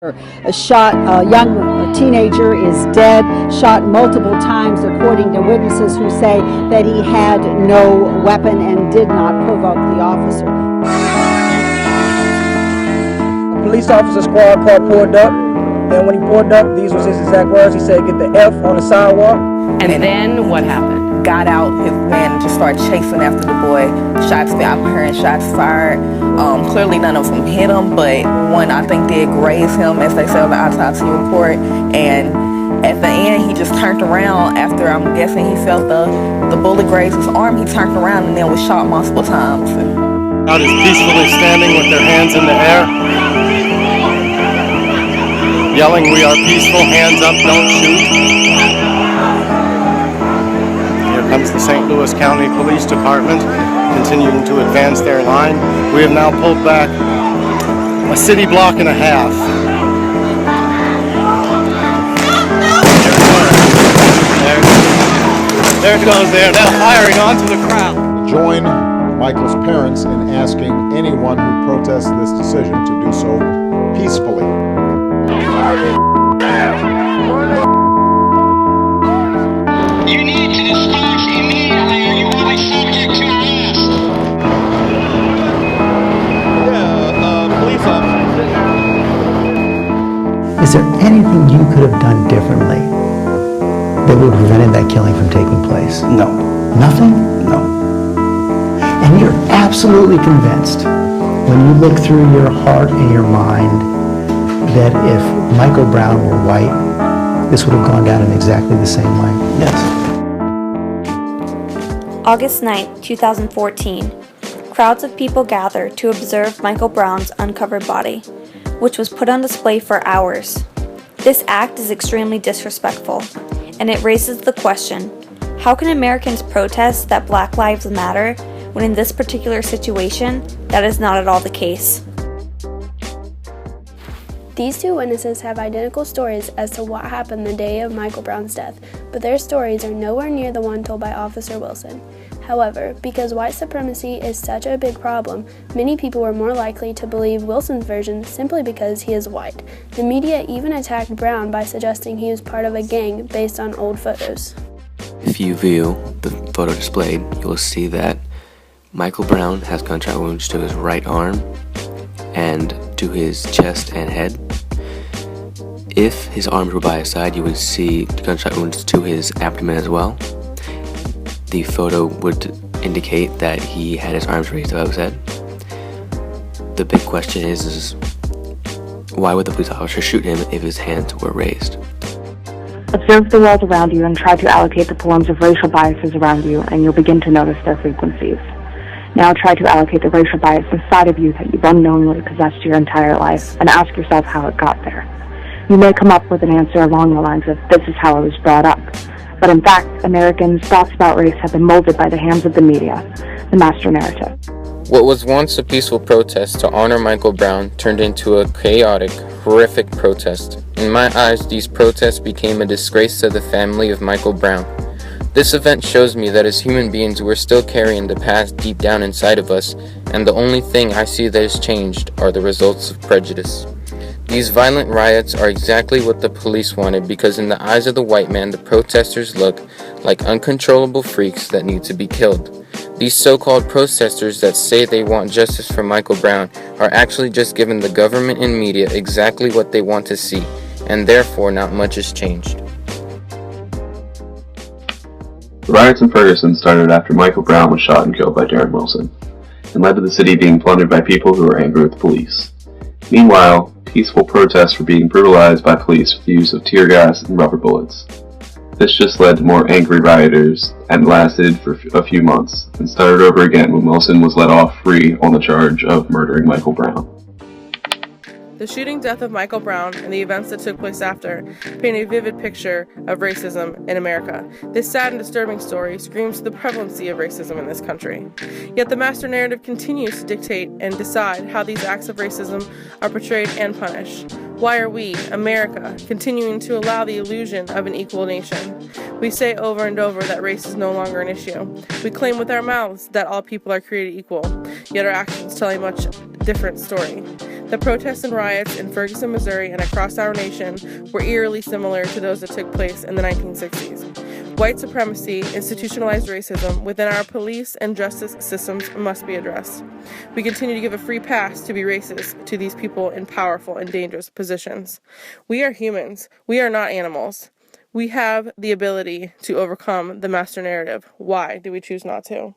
A young teenager is dead, shot multiple times, according to witnesses who say that he had no weapon and did not provoke the officer. A police officer squad car pulled up, and when he pulled up, these was his exact words. He said, "Get the F on the sidewalk." And then what happened? Got out, his men just started chasing after the boy. Shots, I'm hearing shots fired. Clearly none of them hit him, but one I think did graze him, as they said on the autopsy report. And at the end, he just turned around after, I'm guessing he felt the bullet graze his arm. He turned around and then was shot multiple times. Crowd is peacefully standing with their hands in the air, yelling, "We are peaceful, hands up, don't shoot." Here comes the St. Louis County Police Department, continuing to advance their line. We have now pulled back a city block and a half. There it goes. They are now firing onto the crowd. Join Michael's parents in asking anyone who protests this decision to do so peacefully. You need to disperse immediately or you will be subject to arrest. Police officers. Is there anything you could have done differently that would have prevented that killing from taking place? No. Nothing? No. And you're absolutely convinced, when you look through your heart and your mind, that if Michael Brown were white, this would have gone down in exactly the same way? Yes. August 9, 2014. Crowds of people gathered to observe Michael Brown's uncovered body, which was put on display for hours. This act is extremely disrespectful, and it raises the question, how can Americans protest that Black Lives Matter when in this particular situation, that is not at all the case? These two witnesses have identical stories as to what happened the day of Michael Brown's death, but their stories are nowhere near the one told by Officer Wilson. However, because white supremacy is such a big problem, many people were more likely to believe Wilson's version simply because he is white. The media even attacked Brown by suggesting he was part of a gang based on old photos. If you view the photo displayed, you will see that Michael Brown has gunshot wounds to his right arm and to his chest and head. If his arms were by his side, you would see gunshot wounds to his abdomen as well. The photo would indicate that he had his arms raised above his head. The big question is why would the police officer shoot him if his hands were raised? Observe the world around you and try to allocate the forms of racial biases around you, and you'll begin to notice their frequencies. Now try to allocate the racial bias inside of you that you've unknowingly possessed your entire life, and ask yourself how it got there. You may come up with an answer along the lines of, "This is how I was brought up." But in fact, Americans' thoughts about race have been molded by the hands of the media, the master narrative. What was once a peaceful protest to honor Michael Brown turned into a chaotic, horrific protest. In my eyes, these protests became a disgrace to the family of Michael Brown. This event shows me that as human beings, we're still carrying the past deep down inside of us, and the only thing I see that has changed are the results of prejudice. These violent riots are exactly what the police wanted, because in the eyes of the white man, the protesters look like uncontrollable freaks that need to be killed. These so-called protesters that say they want justice for Michael Brown are actually just giving the government and media exactly what they want to see, and therefore not much has changed. The riots in Ferguson started after Michael Brown was shot and killed by Darren Wilson, and led to the city being plundered by people who were angry with the police. Meanwhile, peaceful protests were being brutalized by police with the use of tear gas and rubber bullets. This just led to more angry rioters and lasted for a few months, and started over again when Wilson was let off free on the charge of murdering Michael Brown. The shooting death of Michael Brown and the events that took place after paint a vivid picture of racism in America. This sad and disturbing story screams to the prevalency of racism in this country. Yet the master narrative continues to dictate and decide how these acts of racism are portrayed and punished. Why are we, America, continuing to allow the illusion of an equal nation? We say over and over that race is no longer an issue. We claim with our mouths that all people are created equal, yet our actions tell a much different story. The protests and riots in Ferguson, Missouri, and across our nation were eerily similar to those that took place in the 1960s. White supremacy, institutionalized racism within our police and justice systems must be addressed. We continue to give a free pass to be racist to these people in powerful and dangerous positions. We are humans. We are not animals. We have the ability to overcome the master narrative. Why do we choose not to?